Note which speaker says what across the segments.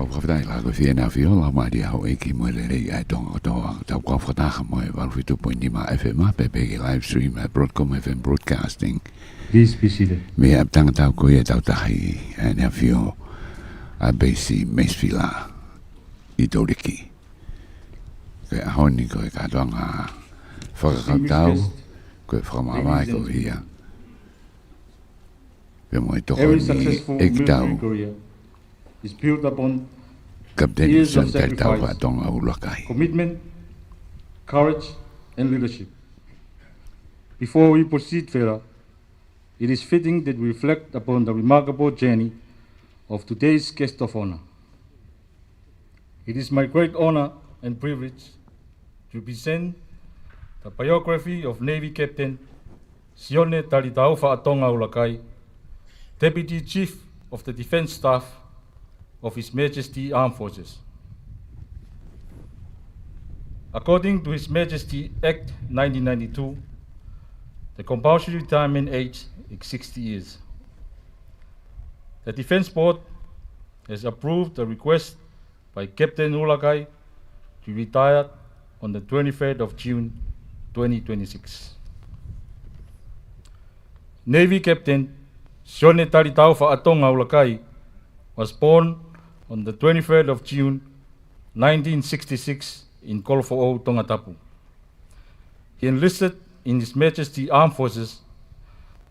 Speaker 1: Whakawhai la ko whiena whiola mai hau e ki moe le rei ai tonga toa tau kwa whataha moe walu 2.5 FM pepegi live stream at Broadcom FM Broadcasting.
Speaker 2: Please be seated.
Speaker 1: Me ap tanga tau ko e tau tahi e nea whio a Basi Masefield I Touliki. Koe ahoni ko e katoanga whakakau tau koe whakamawai ko ia. Koe moe toko
Speaker 2: Every
Speaker 1: ni
Speaker 2: successful
Speaker 1: ek tau
Speaker 2: military career is built upon
Speaker 1: Kapten
Speaker 2: years of
Speaker 1: Sione Talitaufa
Speaker 2: sacrifice,
Speaker 1: Tonga Ulakai.
Speaker 2: commitment, courage, and leadership. Before we proceed further, it is fitting that we reflect upon the remarkable journey of today's guest of honor. It is my great honor and privilege to present the biography of Navy Captain Sione Talitaufa Tonga Ulakai, Deputy Chief of the Defense Staff of His Majesty Armed Forces. According to His Majesty Act 1992, the compulsory retirement age is 60 years. The Defense Board has approved the request by Captain Ulakai to retire on the 23rd of June 2026. Navy Captain Sione Talitaufa Tonga Ulakai was born on the 23rd of June 1966 in Kolfo'o, Tongatapu. He enlisted in His Majesty Armed Forces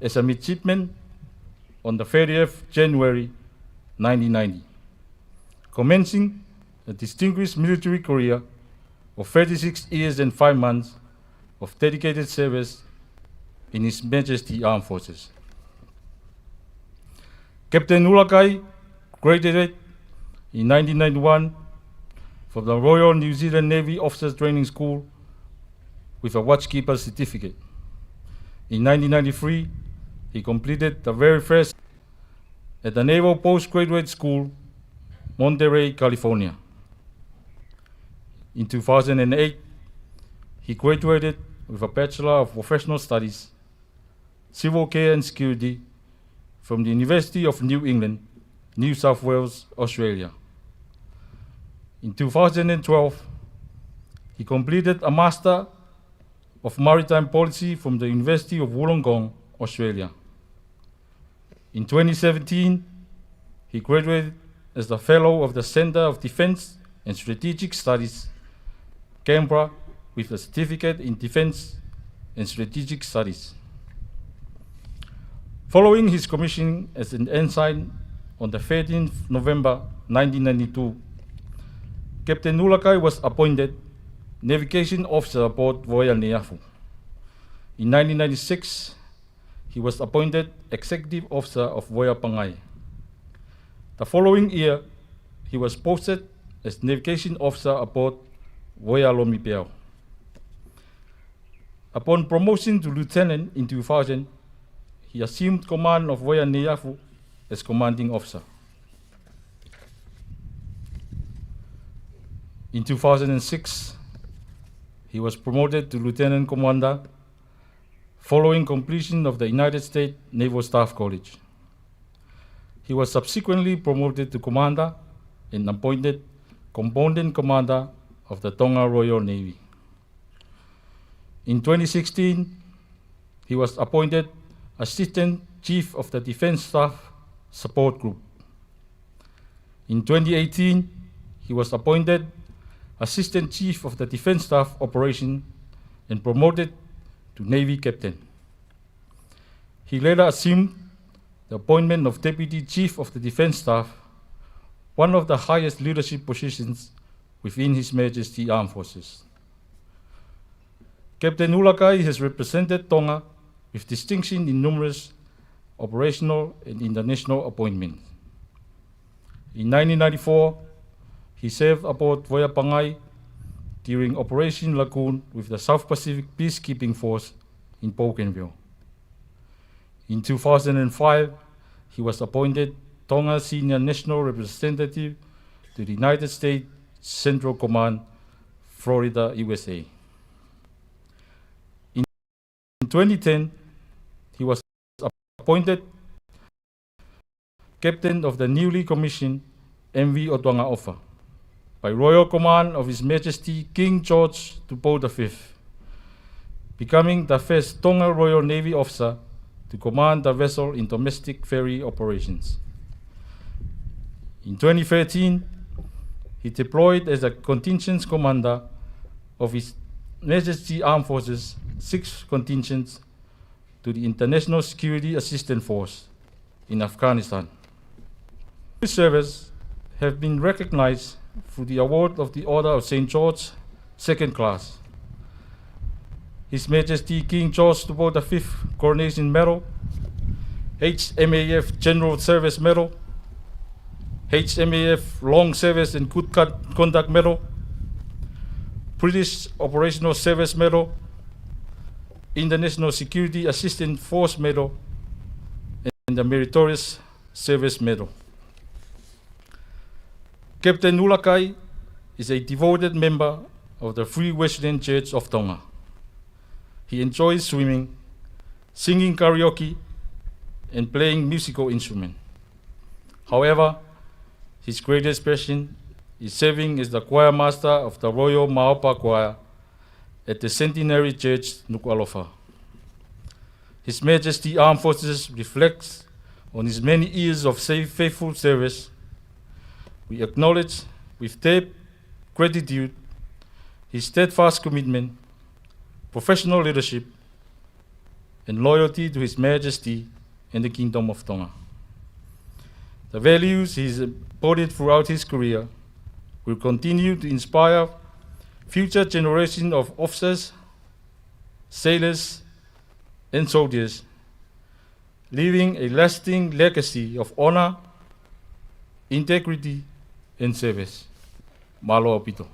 Speaker 2: as a midshipman on the 30th January 1990, commencing a distinguished military career of 36 years and 5 months of dedicated service in His Majesty Armed Forces. Captain Ulakai graduated in 1991 from the Royal New Zealand Navy Officers Training School with a watchkeeper certificate. In 1993, he completed the very first at the Naval Postgraduate School, Monterey, California. In 2008, he graduated with a Bachelor of Professional Studies, Civil Care and Security from the University of New England, New South Wales, Australia. In 2012, he completed a Master of Maritime Policy from the University of Wollongong, Australia. In 2017, he graduated as the Fellow of the Centre of Defence and Strategic Studies, Canberra, with a certificate in Defence and Strategic Studies. Following his commissioning as an ensign on the 13th November 1992, Captain Ulakai was appointed Navigation Officer aboard Voya Neafu. In 1996, he was appointed Executive Officer of Voya Pangai. The following year, he was posted as Navigation Officer aboard Voya Lomipeau. Upon promotion to Lieutenant in 2000, he assumed command of Voya Neafu as Commanding Officer. In 2006, he was promoted to Lieutenant Commander following completion of the United States Naval Staff College. He was subsequently promoted to Commander and appointed Component Commander of the Tonga Royal Navy. In 2016, he was appointed Assistant Chief of the Defense Staff Support Group. In 2018, he was appointed Assistant Chief of the Defense Staff Operation and promoted to Navy Captain. He later assumed the appointment of Deputy Chief of the Defense Staff, one of the highest leadership positions within His Majesty Armed Forces. Captain Ulakai has represented Tonga with distinction in numerous operational and international appointments. In 1994, he served aboard Voya Pangai during Operation Lagoon with the South Pacific Peacekeeping Force in Bougainville. In 2005, he was appointed Tonga Senior National Representative to the United States Central Command, Florida, USA. In 2010, he was appointed Captain of the newly commissioned MV o Tonga Ulakai by royal command of His Majesty King George V, becoming the first Tonga Royal Navy officer to command the vessel in domestic ferry operations. In 2013, he deployed as a contingent commander of His Majesty Armed Forces 6 contingents to the International Security Assistance Force in Afghanistan. His service have been recognized through the award of the Order of St. George, Second Class, His Majesty King George V Coronation Medal, HMAF General Service Medal, HMAF Long Service and Good Conduct Medal, British Operational Service Medal, International Security Assistance Force Medal, and the Meritorious Service Medal. Captain Ulakai is a devoted member of the Free Wesleyan Church of Tonga. He enjoys swimming, singing karaoke, and playing musical instruments. However, his greatest passion is serving as the choir master of the Royal Maopa Choir at the Centenary Church, Nuku'alofa. His Majesty Armed Forces reflects on his many years of faithful service. We acknowledge with deep gratitude his steadfast commitment, professional leadership, and loyalty to His Majesty and the Kingdom of Tonga. The values he has embodied throughout his career will continue to inspire future generations of officers, sailors, and soldiers, leaving a lasting legacy of honor, integrity, and service. Malo apito.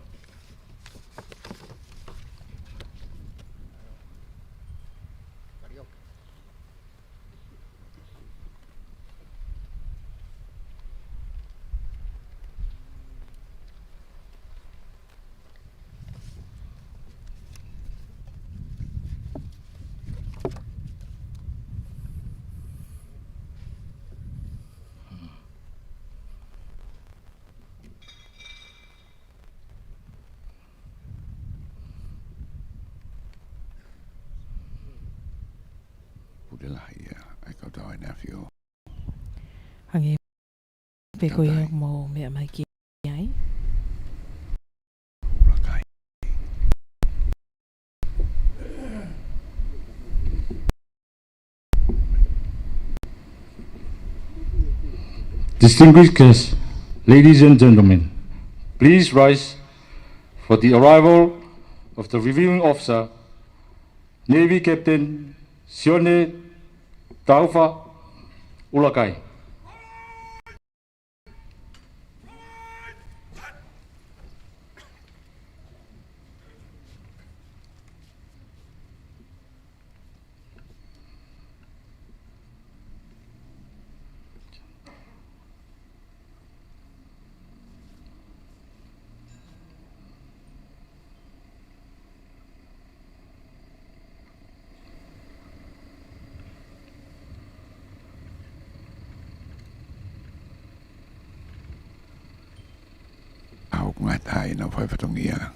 Speaker 3: Hangi pe ko ia mo me mai ki ai.
Speaker 2: Distinguished guests, ladies and gentlemen, please rise for the arrival of the reviewing officer, Navy Captain Sione Talitaufa Ulakai.
Speaker 1: Ngatai na fai fatongia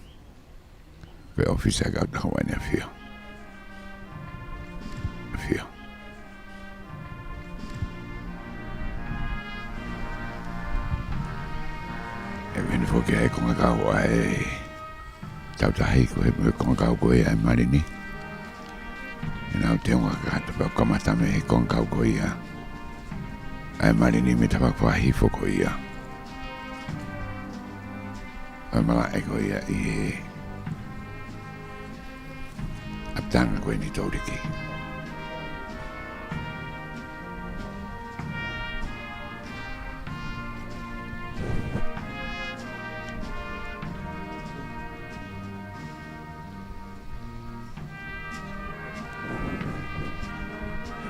Speaker 1: ke officer ga da wa ne fio e veni fo ke ko ga wa e tau tai ko ga ko e marini ina te nga ga ta ka mata me ko ga ko ia ai marini me ta pa hi fo ko ia Mala eko ia I Atanga koe ni Touliki.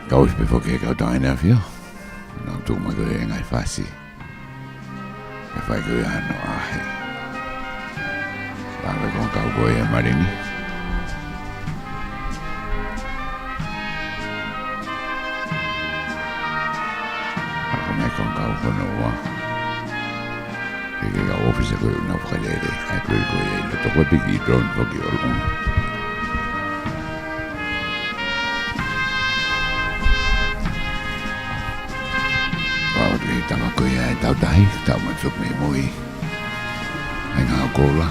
Speaker 1: Kau ispe foke kau taina fio. Nau tuma koe ngai fasi. E fai koe ano ahe. Para con cowboy e marini. Para me con cowboy no wa. Kaya office ko yung napakalere. Ay ko yung ito ko bigi drone ko yung tama ko yung tao dahil tao mansok may mo'y ay nga ako lang.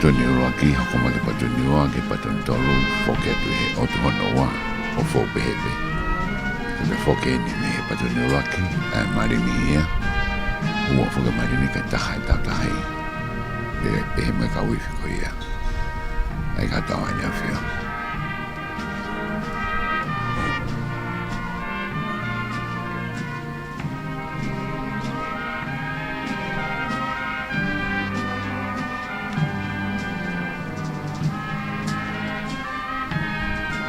Speaker 1: Tonga Ulakai ako magpatuniwa kay patuntolo foke tu he otonoa o fobebe. Kaya foke ni me Tonga Ulakai ay marini ya. Uwa foke marini katahay tatahay. Be me kawi ko ya. Ay katawa niya fio.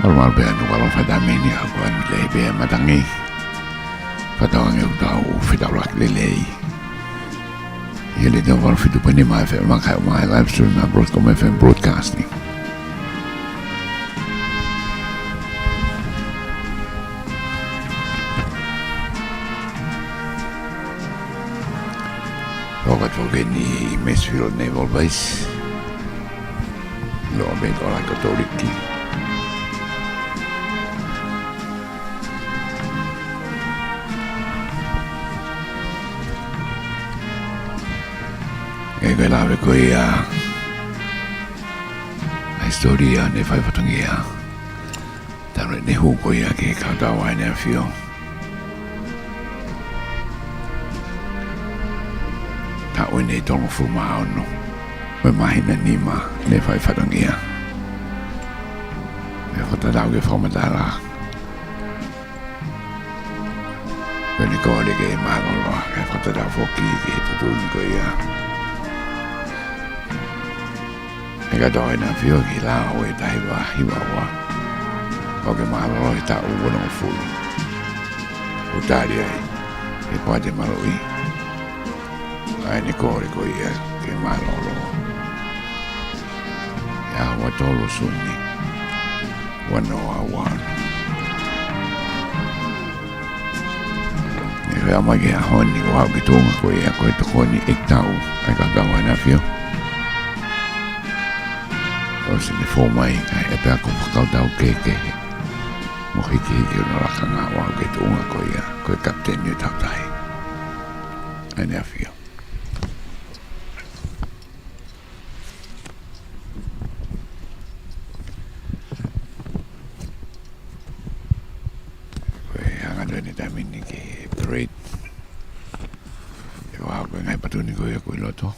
Speaker 1: Normal ba yan? Walang fadami niya ako ang nilay ba yan matangi. Patawang yung tao, fitawak nilay. Hili daw walang fitu pa ni MFM, mga live stream na Broadcom FM Broadcasting. Rokat fogin ni Masefield Naval Base. Loobin ko lang ko Touliki. Kailangan ko historia ni fai patungia. Tanto ni huko ya ke katawa ni afio. Tao ni tongo fumao no. Memahina nima ni fai patungia. Me kota daw ke fomadala. Beni ko de ke malo ke kota daw foki ke tutun ko ya. Eka doi na fio ki la o e tai wa hiwa wa. O ke malo e ta uwo no fulu. O tari ai. E kwa te malo i. Ai ni kore ko ia ke malo lo. Ya wa tolo sunni. Wano a wan. E rea magi a honi o hau ki tonga ko ia ko e tokoni ek tau. Eka dawa na fio. O se ni fō mai kai e pēa ko whakau tau keke. Mo hiki hiki no raka ngā wau ke te unga ko ia. Ko e kapteni o tau tahi. Ane a whio. Ko e hanga doi ni tamini ke parade. E wau ko ngai patuni ko ia ko i loto.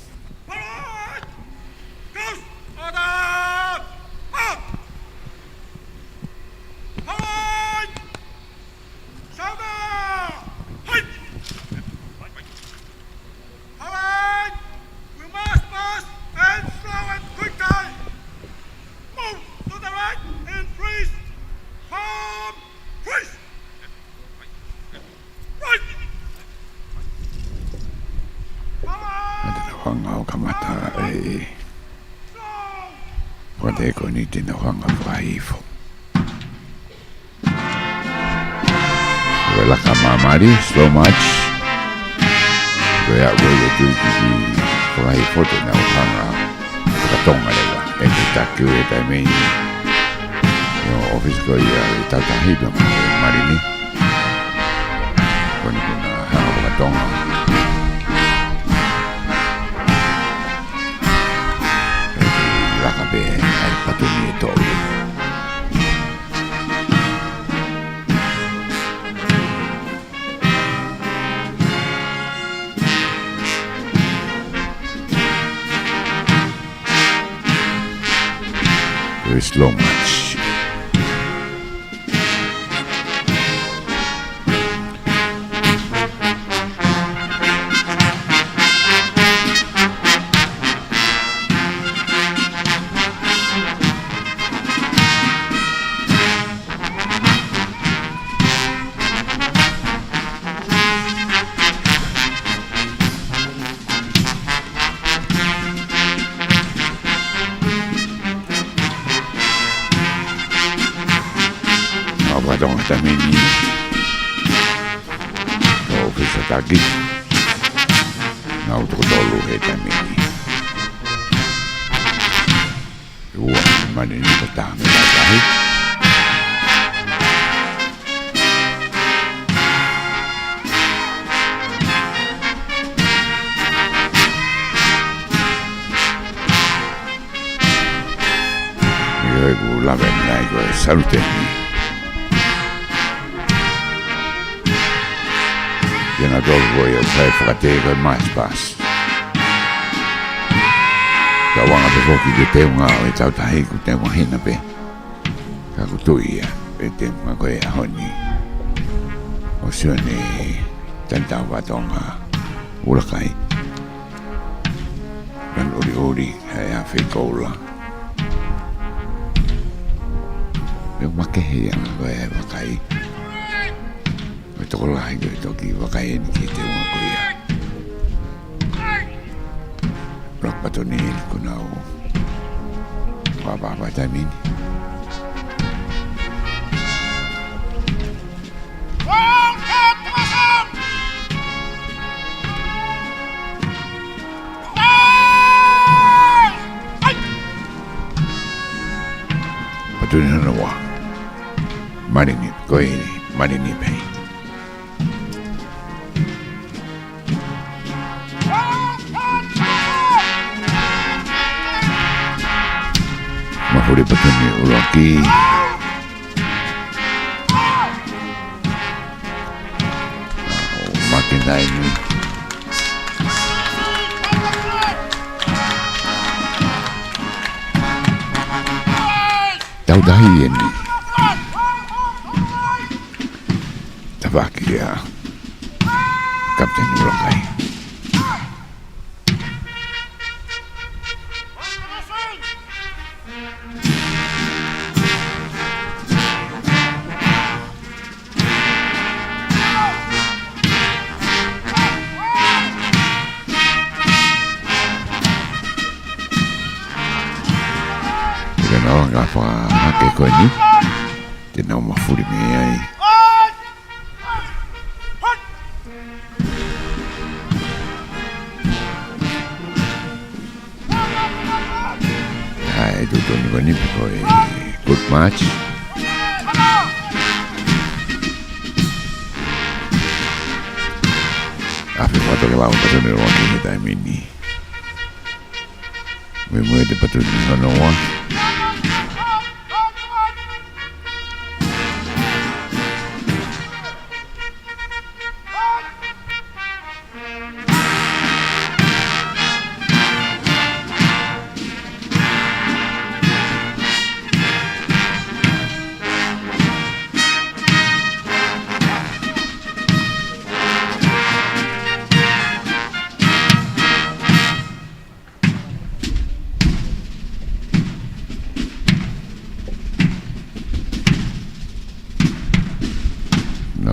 Speaker 1: Ko ni tina hanga whaifo. Koe laka mamari, slow march. Koe a koe o Touliki ki whaifo te nau hanga whakatonga lewa. E te taku e tai mei. Yo office ko ia e tautahiba marini. Kone kuna hanga whakatonga. Lakabe ai patuni e tolu. There is slow march. Tongatamini o Fisataki Nautotolu he tamini Ua manini patami tahi Io la venna e salutemi Yana dolgo e sai fratego mais pas. Ka wanga pe foki ke te unga e tau tahi ku te wahina pe. Ka kutuia e te unga koe ahoni. O Sione Talitaufa Tonga Ulakai. Dan uri e a whi koula. E makehe anga koe e wakai. Toko lahi koe toki wakai ni ki te unga koe ia. Rok patoni ni kuna o wapapa tamini. Patoni hana wa. Marini koe ni, marini pei. Mahuri patuni Ulaki makinai ni tau dahi ni tabaki ya Kapten Ulakai Nga wha hake koe ni te nau mawhuri me ai hai tutoni koe ni koe good match afi whato ke lau patoni roki ni tai mini me mue te patoni nono wa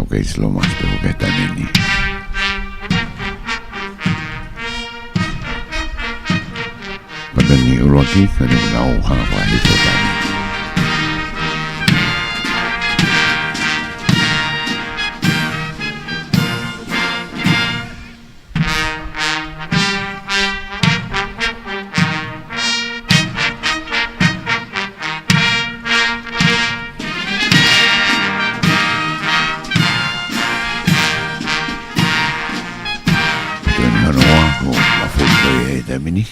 Speaker 1: Okay, slow match pero que también pada ni Ulaki kena nau hang apa itu tadi Mini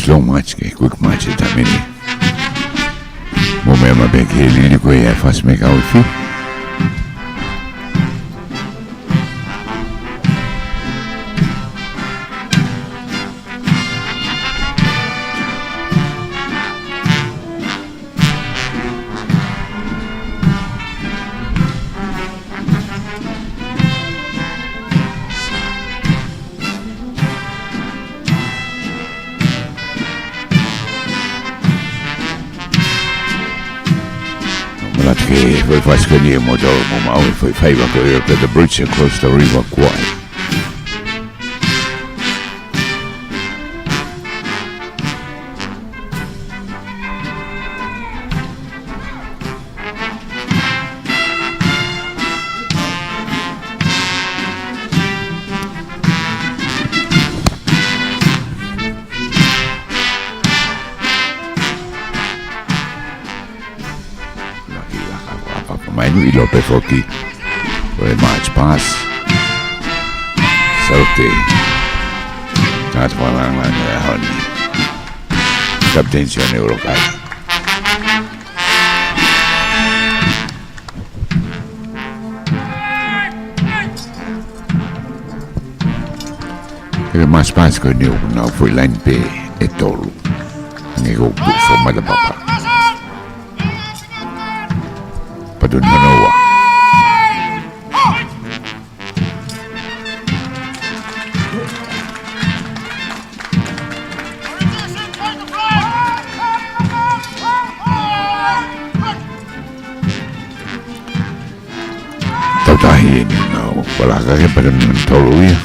Speaker 1: slow match ke quick match tamini Momema beke lili ko e fas me ka ufi. Che poi fa scogliamo dopo, ma poi fai va che the bridge across the river Kwai. Mainu ilo pe foki o e march pass saute kat wala nga honi Captain Sione Ulakai e march pass ko ni na foi line pe e tolu ngi go bu fo ma da papa padun manoa tautahi ni no wala ka ke padun tolu ya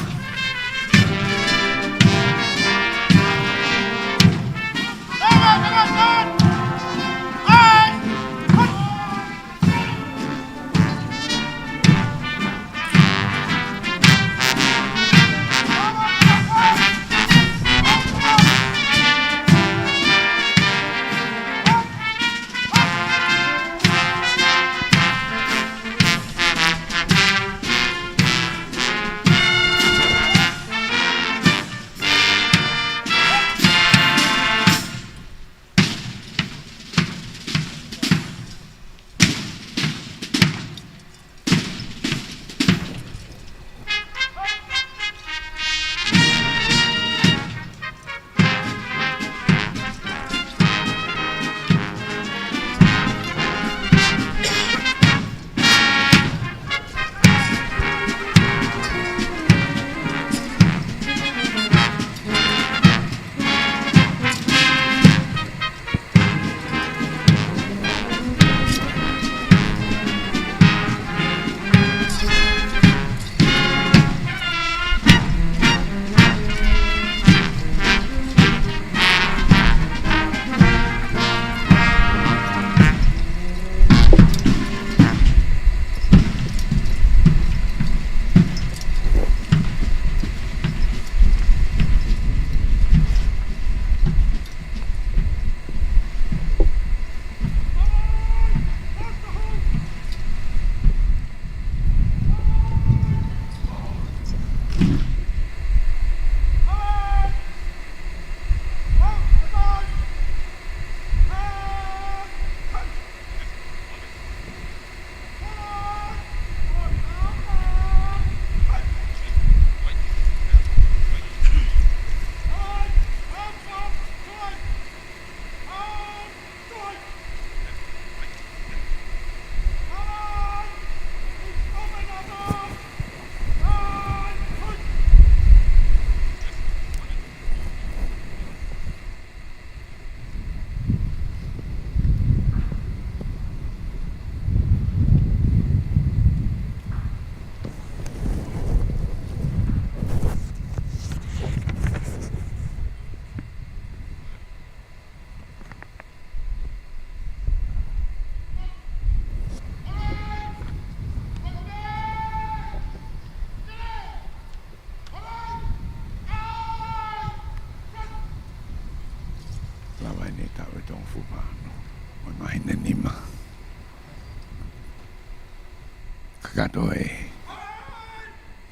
Speaker 1: Katoe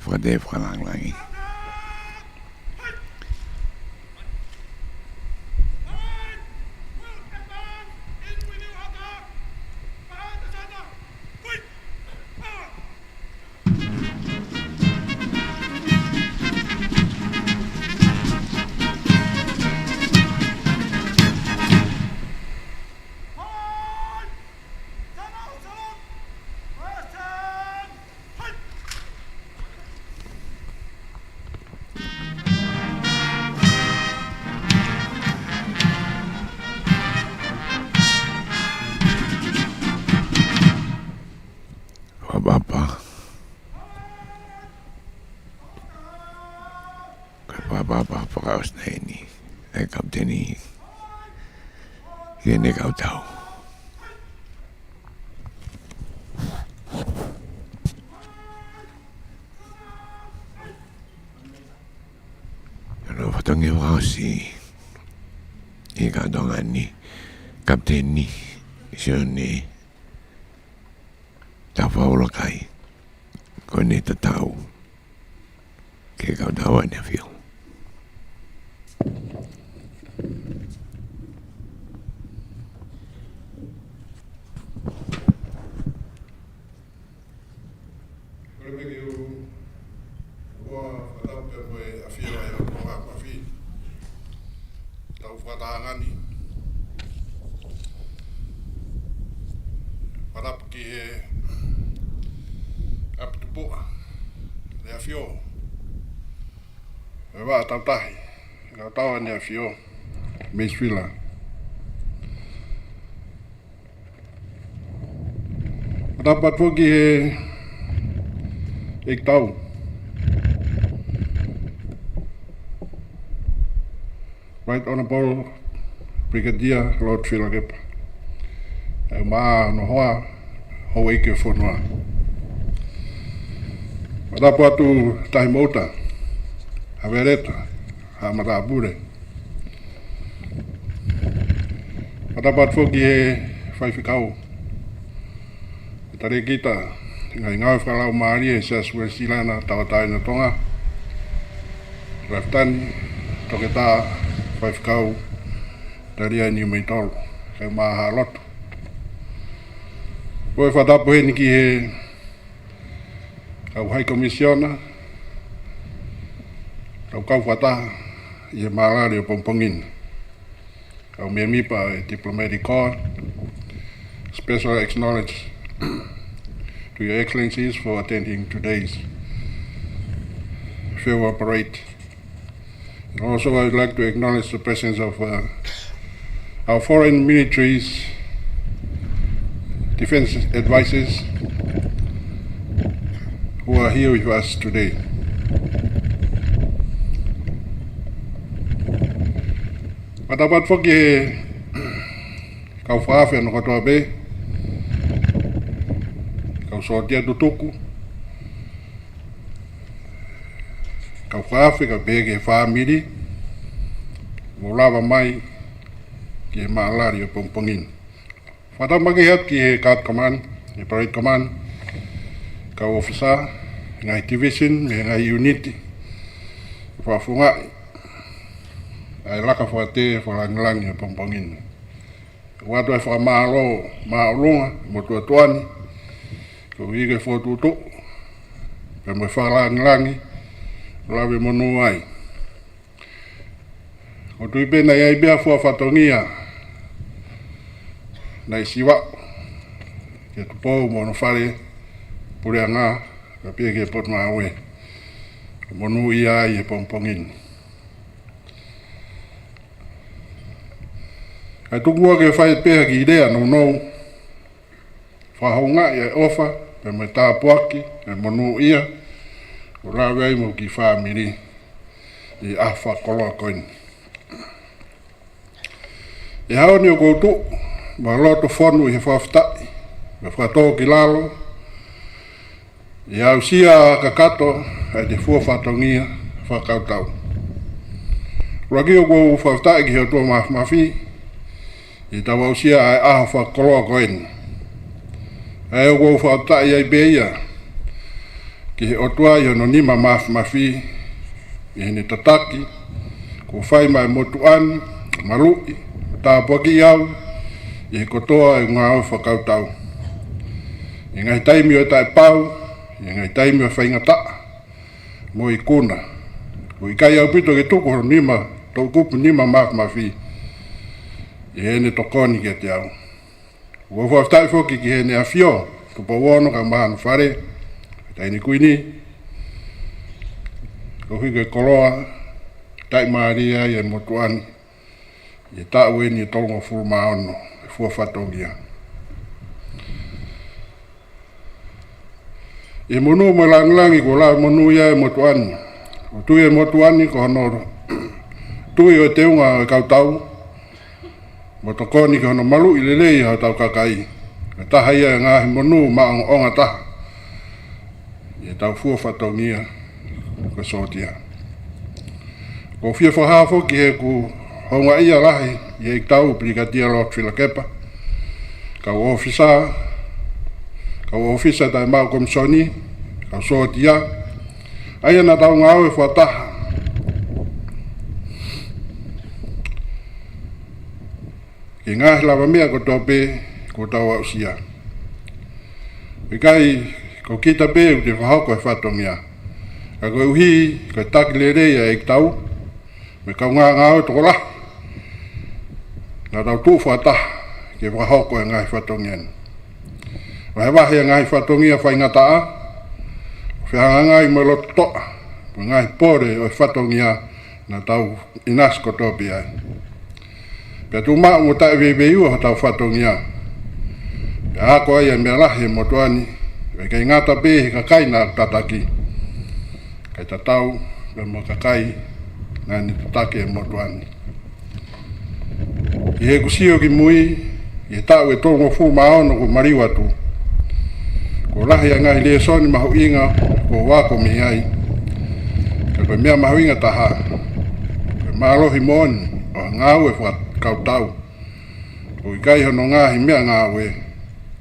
Speaker 1: Frade Fralang lagi Papa pakaos na ini. Ay kapteni. Kini kau tahu. Kalau patungi wakasi. Ika dongan ni. Kapteni. Sione Talitaufa Ulakai. Kau ni tahu. Kaya kau tahu ni feel.
Speaker 4: Masefield. Dapat pergi tahu. Right Honorable Brigadier Lord Philip. Ma no hoa hoi ke fonwa. Dapat tu taimota. Avereta. Hamarabure. Dapat pergi Whaiwhikau. Tare kita, ngai whakalau maari e sa Suesilana tawatai na Tonga. Raftan, Tongatapu, Whaiwhikau, taria ni meitolo, kei maha lotu. Koe whatapu he niki he kau hai komisiona, kau whataha, i he maalari o Pongpongin. Kau mipa diplomatic corps, special acknowledge to your excellencies for attending today's farewell parade. And also I would like to acknowledge the presence of our foreign militaries, defense advisors who are here with us today. Dapat pergi kau whawhia no katoa be, kau sotia tutuku, kau whawhia ka be ke whamiri, mo lawa mai ki he maalari o Pongpongin. Whatamaki hat ki he Guard Command, he Parade Command, kau officer, ngai division, ngai unit, whawhungai, ai laka whate whalangilangi o Pongpongin. Watu e whakamalo, maolunga, mo tuatuani, ko hige whotutu, pe mo whalangilangi, lawe monu ai. Ko tui pena iai bea whatongia, nei siwa, ke tupou mo no whare, purea ngā, ka pia ke pot maawe, monu ia i e Pongpongin. Ai tukua ke whai pēha ki idea no whahaunga i ofa, pe me tāpuaki, pe monu ia, o lawe ai mo ki whamiri i awha koloa koini. E haoni o koutu, ma loto whonu i he whawhitai, me whatoa ki lalo, i au sia kakato, ai te fua whatongia, whakautau. Raki o kou whawhitai ki heo tua mafi, i tawa usia ai aha whakoloa koeni. Ai o kou whautai ai beia, ki he otua i hono nima mafi, i hene tataki, ko whai mai motuani, malui, tāpuaki iau, i he kotoa e ngā au whakautau. I ngai taimi o tai pau, i ngai taimi o whaingata, mo i kuna. Ko i kai au pito ke tuku hono nima, tau kupu nima mafi, i hene tokoni ke te au. Ua whaftai whoki ki hene a whio, tupa wono ka mahanu whare, taini kuini, ko hige koloa, tai maaria i e motuani, i tāu e ni tolongo furuma ono, e fua whatongia. E monu mo langlangi ko la monu ia e motuani, O tui e motuani ko hono tui o te unga e kautau. Mo to koni ki hono malu i lelei hau tau kakai. E taha ia ngahi monu maong onga taha. E tau fua whatongia ko sotia. Ko fia whahafo ki he ku honga ia lahi i e tau Brigadier Lord Whilakepa. Kau ofisa tai mau komisoni, kau sotia. Aia na tau ngau e whataha. Ki ngahi lawa mea ko tope ko tau au sia. Wikai ko kita pe u te whahoko e whatongia. Ka koe uhi, ko taki le reia e tau. Me kau ngau e toko lah. Na tau tu whataha ke whahoko e ngahi whatongia. Wahe ngai whatongia whaingataa. Whiangai mo lo toa. Ngai pore o whatongia na tau inas ko topi ai. Pea tu maa mo tae veiu ho tau whatongia. Pea ako ai e mea lahi mo tuani. Kei ngata pehe kakai na tataki. Kei tatau pe mo kakai na ni tataki e mo tuani. I he kusio ki mui. I tau e tongo fu maono ko mariwa tu. Ko lahi a ngai lea soni mahu inga ko wako mi ai. Ka koe mea mahu inga taha. Koe maalohi moni o ngau e what kau tau. Ko i kai hono ngahi mea ngau e.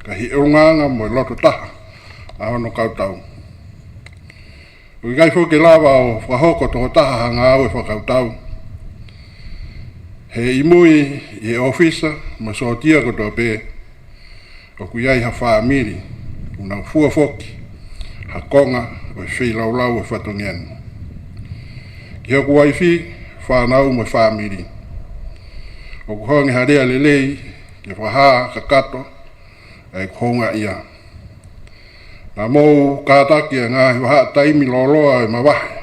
Speaker 4: Ka hi eunganga mo loto taha a hono kau tau. Ko i kai whoke lawa o whahoko toho taha ha ngau e whakau tau. He imui i e ofisa ma sotia ko tō pē. O ku iai ha whaamiri. Unau fua foki. Ha konga o e whi laulau e whatongian. Ki hoku waifi whanau mo e whaamiri. O ku hongi harea lelei ki whaha kakato e kuhonga ia. Nā mou kātaki a ngāhi waha taimi loloa e mawahe.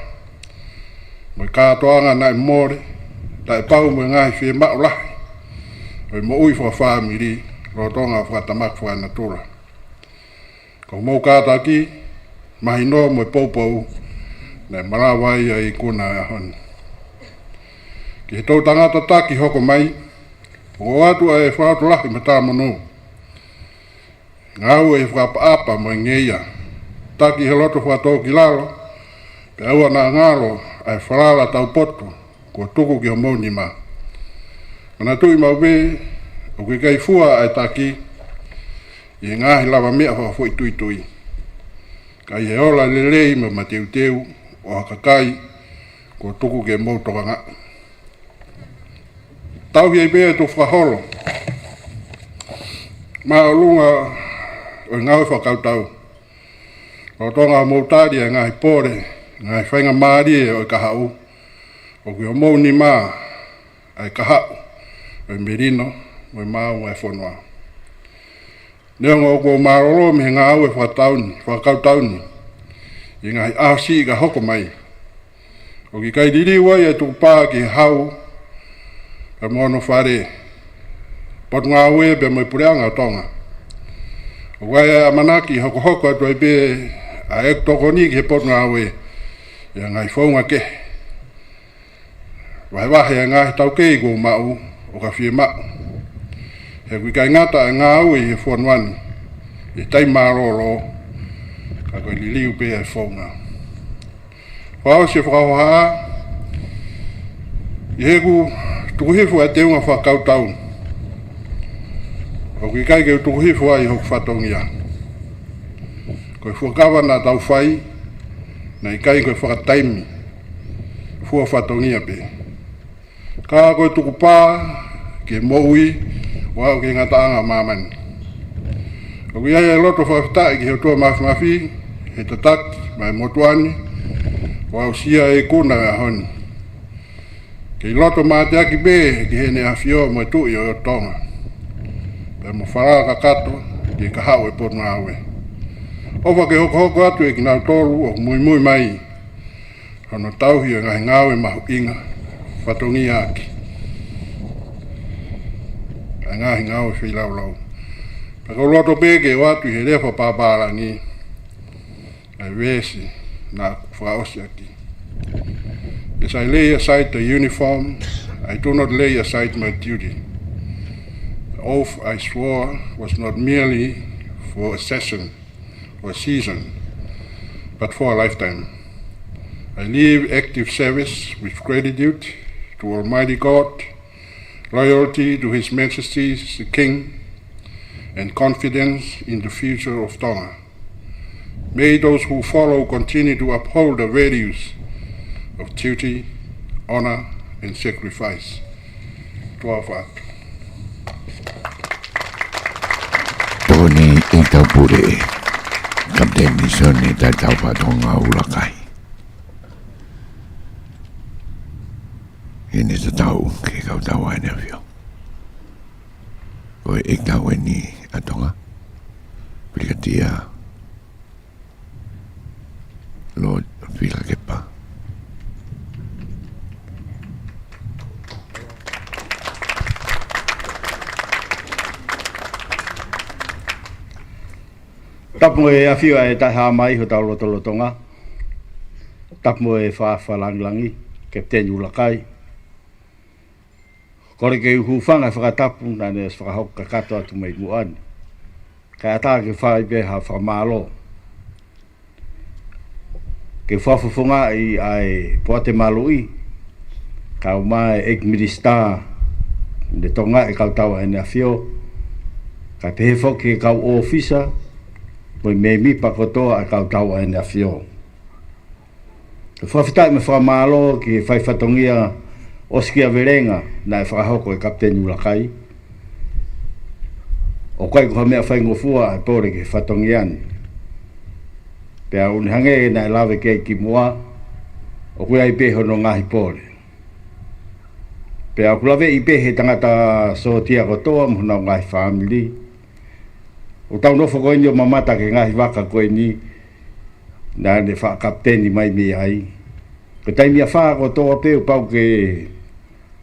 Speaker 4: Mo i kātoanga na e more. Ta e pau mo ngai whi mao lahi. O mo ui wha whaamiri, ro tonga whatamak whanatura. Ko mou kātaki, mahi no mo e poupou, na marawai a i kuna a honi. Ki he tau tangata taki hoko mai, o atu a e whaatu lahi me tā monu. Ngau e whaapa mo ngeia, taki he loto whaatau ki lalo, pe aua na ngalo a e whalala tau poto, ko tuku ki o mouni ma. Kana tui mau be, o ki kai fua ai taki, i ngahi lawa mea hoa fwoi tui tui. Kai he ola lelei ma mateu teu, o hakakai, ko tuku ki o mou toka ngā. Tau hi ei bea tu whaholo. Maa lunga o ngau whakau tau. O tonga mou tari a ngahi pore, ngahi whainga maari e o i kahau. O ki o mou ni maa, ai kahau, o i merino, o i mau e whanua. Neonga o ko maroro me ngā au e whakau tauni, i ngai aasi i ka hoko mai. O ki kai diriwa i e tupā ki hau, e mono whare, pot ngā ue pe mai pureanga o Tonga. O kai a manaki hoko atu e pe a ek tokoni ki he pot ngā ue, i a ngai whaunga ke. Wahe a ngahi tau kei ko mau o ka whie mau. He kui kai ngata a ngā ue i he whanwani, i tai maroro, ka koe li liu pe e whaunga. Whao se whakahoha, i he ku tukuhifu a teunga whakau tau. O kui kai keu tukuhifu a i hoku whatongia. Koe whakawa na tau whai, na i kai koe whakataimi, fua whatongia pe. Ka koe tuku pā, ke moui, wau ke ngataanga mamani. O kui ai e loto whaktai ki he tua mafi, he tataki, mai motuani, wau sia e kuna a honi. Ke loto māteaki be, ki he ne awhio mo tui o Tonga. Pe mo wharaa kakato, ki ka hau e potu ngā ue. Owa ke hoko atu e ki nau tolu o mui mai, hono tauhi o ngahi ngāwe mahu inga, whatongi aki. A ngahi ngāwe whilau. Pako loto peke o atu he refa pāpārangi, ai wesi na whaosi aki. As I lay aside the uniform, I do not lay aside my duty. The oath I swore was not merely for a session or a season, but for a lifetime. I leave active service with gratitude to Almighty God, loyalty to His Majesty the King, and confidence in the future of Tonga. May those who follow continue to uphold the values of duty, honor, and sacrifice. Tuafat.
Speaker 1: Tony Itapure, Captain Sione Talitaufa Tonga Ulakai. Ini tahu ke kau tahu ada view. Kau tahu ini Tonga. Bila dia Lord bila kepa.
Speaker 5: Tapu e awhiwa e taha mai ho tau Tolo Tonga. Tapu e whaalangi, Captain Ulakai. Kore ke uhuwhanga whakatapu na ne whakahoka katoa tu mai muani. Kai ata ke whai beha whamalo. Ke whafufunga i ai poate malui. Kau mai ek minister de Tonga e kau tau ene awhio. Kai pehe whoki e kau officer. Moi me mi pakotoa a kau tau ene awhio. Ke whawhitai me whamalo ki whai whatongia Oskia verenga na e whakahoko e Captain Ulakai. O kai ko mea whai ngofua e pore ke whatongiani. Pea unihange na e lawe ke ki mua, o kuia i peho no ngahi pore. Pea kulawe i pehe tangata sotia kotoa mhuna o ngahi family. O tau nofo koe ni o mamata ke ngahi waka koe ni, na ne wha kapteni mai mi ai. Ko taimi a wha kotoa peo pau ke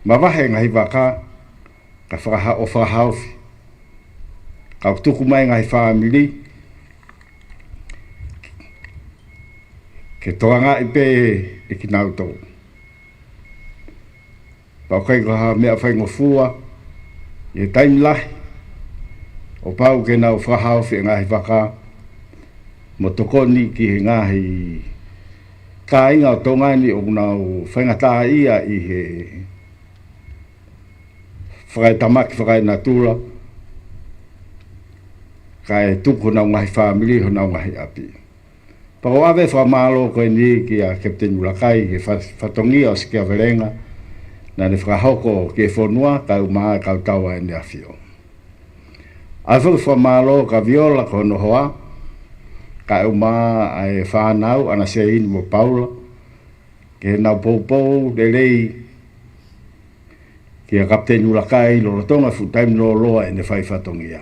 Speaker 5: mawahe ngahi waka, ka whakaha o whakahauwhi. Ka tuku mai ngahi family, ke toanga i pe e ki nau tau. Pau kai ko ha mea whai ngofua, e taimi lahi, o pau ke nau whakahauwhi e ngahi waka, mo tokoni ki he ngahi ka inga o tongani o nau whaingataa ia i he whakai tamaki, whakai natura, kai tuku nau ngahi family ho nau ngahi api. Pako awe whamalo koe ni ki a Captain Ulakai, he whatongia o sikia verenga, na ne whakahoko ke whonua, kau maa kau taua e ne awhio. Awe whamalo ka viola ko no hoa, ka maa ai whanau ana se ini mo Paula, ke nau poupou le rei ki a Captain Ulakai lo tonga full-time no loa e ne whai whatongia.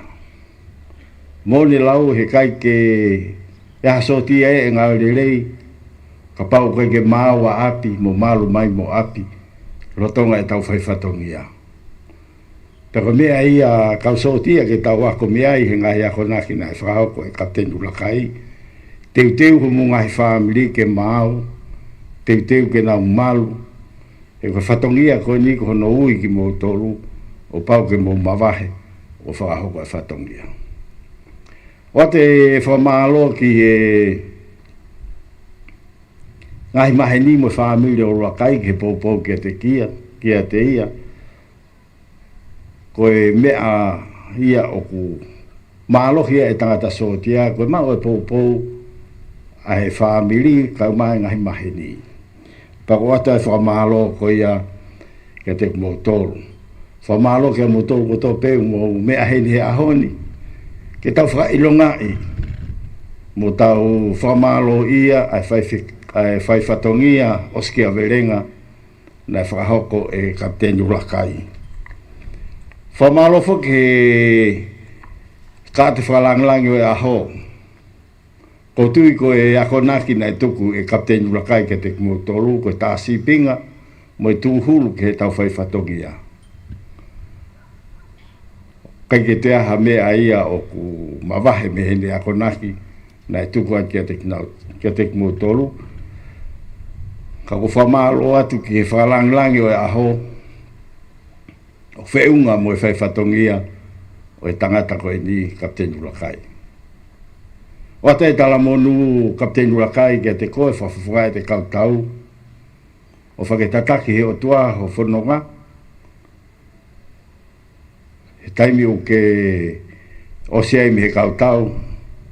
Speaker 5: Mōni lau he kai ke e hasoti e ngā rei, ka pau koe ke māua api, mo malu mai mo api, lo tonga e tau whai whatongia. Pero mea ia kau sotia ke tau ako mea i he ngahi ako naki na e whahoko e Captain Ulakai, teu ho mo ngahi family ke māu, teu ke nau malu, e ko whatongia koe ni ko no ui ki mo tolu, o pau ke mo mawahe, o whahoko e whatongia. O te whamalo ki e ngahi mahe ni mo whamili o Ulakai ke poupou ki a te kia, ki a te ia. Koe mea ia o ku malohia e tangata sotia, koe mao e poupou a he whamili kau mai ngahi mahe ni. Pako ata e whamalo koe ia ki a te kumotoro. Whamalo ki a motoro koto peu mo mea heni he ahoni. Ke tau whailongai, mo tau whamalo ia ai whai whatongia o skia verenga na whakahoko e Captain Ulakai. Whamalo fo ke ka te whalanglangi o e aho. Ko tui ko e ako naki na e tuku e Captain Ulakai ke te kumotolu ko e tāsi pinga mo e tūhulu ke tau whai whatongia. Kai ke te aha mea ia o ku mawahe me hene ako naki na e tuku a kia te kumotolu. Ka ko whamalo atu ki he whalangilangi o e aho. O whiunga mo e whai whatongia o e tangata ko e ni Kapten Ulakai. O te tala monu Kapten Ulakai ki a te koe whawhawhai te kautau. O whaketataki he o tua o whanonga. He taimi o ke o siaimi he kautau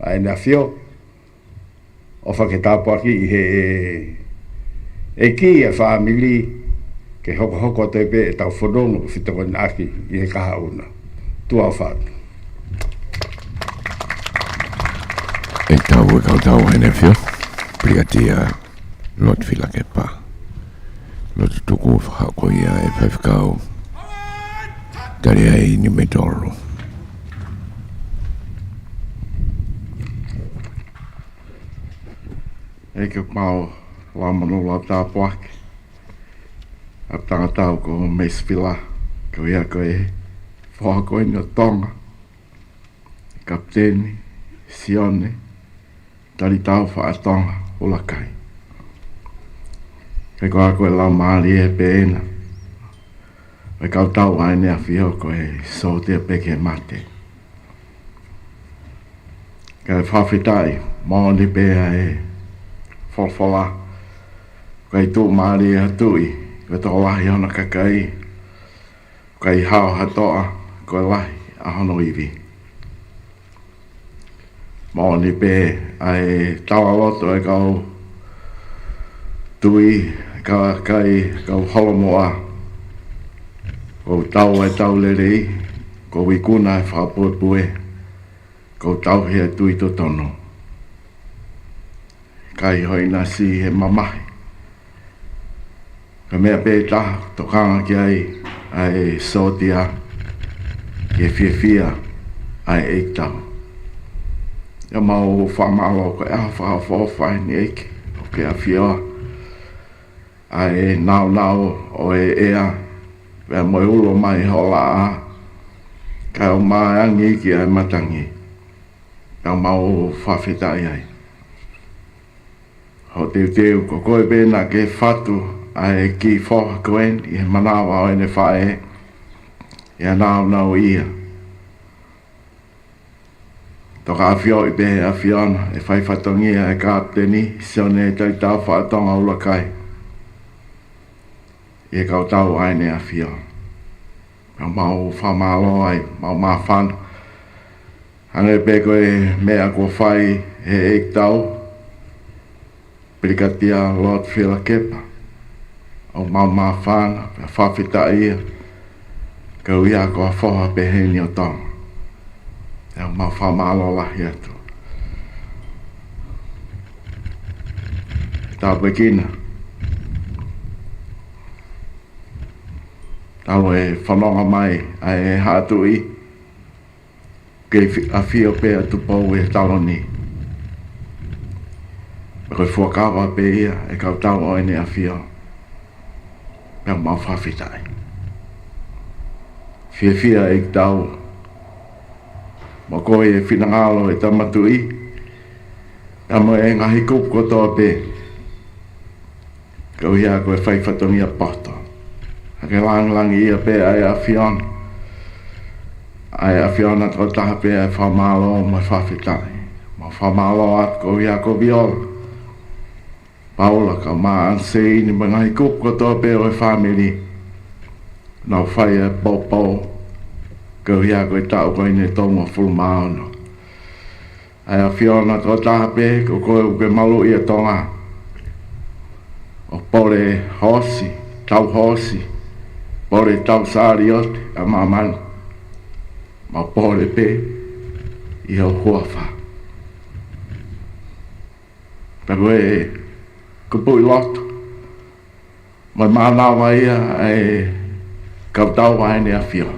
Speaker 5: a e nea whio. O whaketapu aki i he e ki e whaamili ke hoko hoko te pe e tau whanonga o whitoko ni aki i he kaha una. Tua o whātu.
Speaker 1: E tau e kautau e nea whio. Priatia lot whila ke pā. Lot tuku whakako ia e whaiwhikau. Tare ai ni me toro.
Speaker 6: E ke pao la mano la tāpuake. A Tongatapu ko Masefield ko ia ko e whakako i no Tonga. Kapteni Sione Talitaufa a Tonga Ulakai. Kei koa koe lau maari e peena. Wai kautau ai nea whio koe sotia peke mate. Kei whawhitai maoni pēa e wholwhala. Koe tū maari e hatui. Koe tō lahi hona kakai. Koe hao hatoa. Koe lahi a hono iwi. Maoni pē ai tawa loto e kau tui kai kau holomoa. Ko tau e tau lerei, ko wikuna e whapupue, ko tau hea tui to tono. Kai hoi nasi he mamahi. Ka mea pēta, to kanga ki ai sotia, ki whiawhia, ai eiktau. Ia mau whamalo ko e awha whawhai ni eike, o ke a whioa. Ai nau o e ea, Wea moe ulo mai hola a. Kai o mai angi ki ai matangi. Kau mau whawhitai ai. Ho teu ko koe pēna ke whatu ai ki whoha koen i he manawa o ene whae. Ia nau ia. Toka awhio i pehe a whiona e whai whatongia e Kapteni Sione Talitaufa a Tonga Ulakai. E kau tau aine a whio. Mau whamalo ai, mau mawhana. Hange pe koe mea ko whai he eik tau. Prikatia lot whila kepa. O mau mawhana, whawhita ia. Kau ia ko a whoha peheni o tonga. E mau whamalo lahi atu. Tau pekina. Tau e whanonga mai ai e hātui kei a whio pēa tupou e taloni. Koe whuakawa pē ia e kau tau o ene a whio. Pēo mau whawhitai. Whiawhia e tau. Mo koe e whinangalo e tamatui. A mo e ngahi kup kotoa pē. Kau ia koe whai whatongia poto. Ke langi ia pe ai a whiona. Ai a whiona tō taha pe ai whamalo mai whawhitai. Ma whamalo at ko ia ko viola. Paula ka maa ansei ni mangai kup ko tō pe o e whamiri. Nau whai e popo. Ko ia ko i tau koe ne tonga fulmaono. Ai a whiona tō taha pe ko koe uke malu ia tonga. O pore hosi, tau hosi. Pore tau sāriote a mamani. Ma pore pe i au huawha. Pero e kupu i loto. Mai mānawa ia e kautau aine a whio.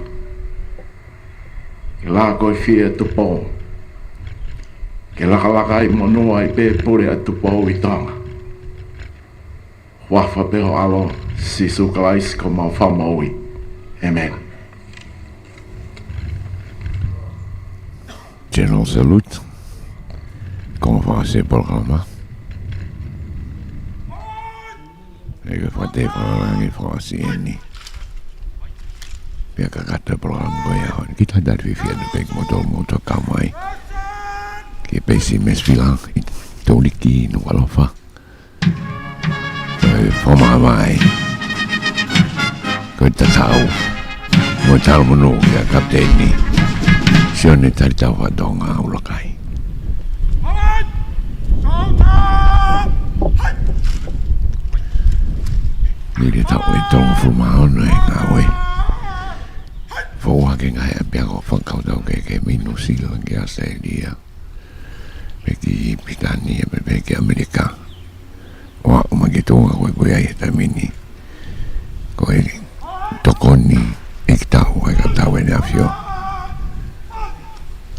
Speaker 6: Ke la koe whia tupo. Ke laka i monua i pe pure a tupo i tonga. Wafa peho alo si sukalais ko mau whamaui. Amen.
Speaker 1: General salute. Como va a ser programa? e ke whate wharangi whaasieni pia ka kata program ko ia hon kita dar fi fia de pek moto kamai ke pesi mesfilang Touliki no alofa forma mai ko tatau mo tau monu ya kapteni Sione Talitaufa Tonga Ulakai ni tau e tonga fuma ono e ngawe fōa ke ngai a pia ko whakau tau ke minu sila ke Australia peki Pitani e peki Amerika wa umagitunga koe ai tamini koe tokoni e tau e ka tau e nafio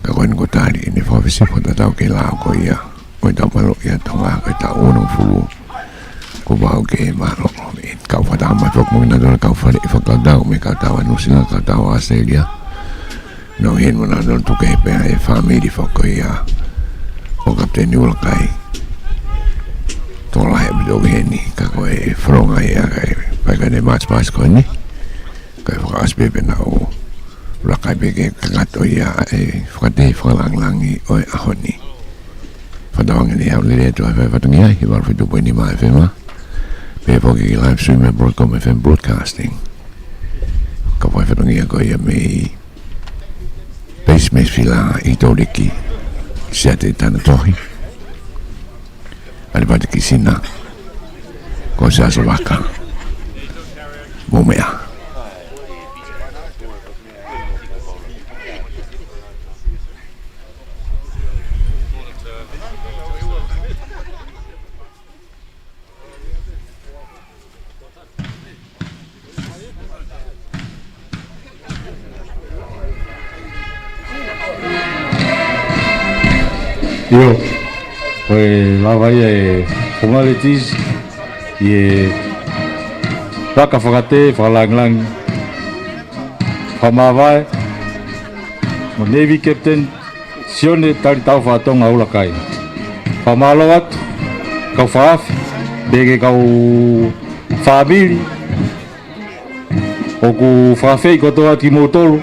Speaker 1: ka koe ngotari ni whawisi pota tau ke lao ko ia koe tau malo ia tonga koe tau ono fulu ko wau ke malo kau whata mai whakmuna dora kau whare whakau tau me kau tau anusina kau tau Australia no hen muna dora tuke he pēha e whamiri whako ia o kapteni Ulakai tōla he bido heni ka koe e wharonga ia kai paika ne match koe ni kai whakaaspepe na o Ulakai peke kakato ia e whakate whakalanglangi o e ahoni whatawangi ni hau lere tu hawhai whatungi ai he walwhitu poini mai whema People get live stream and broadcasting. Kapoi whatungia ko ia me base Masefield i Touliki sia te tana tohi. Ali pati ki sina ko se aso waka. Momea.
Speaker 5: Yo, koe lawai e formalities i raka whakate, whakalanglang whamawai mo Navy Captain Sione Talitaufa Tonga Ulakai whamalo atu kau whaafi bege kau whaabiri o ku whaafei kotoa ki motolu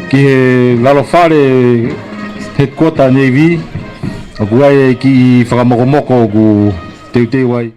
Speaker 5: ki he lalofare headquarter Navy o ku ai ki whakamokomoko o ku teutei wai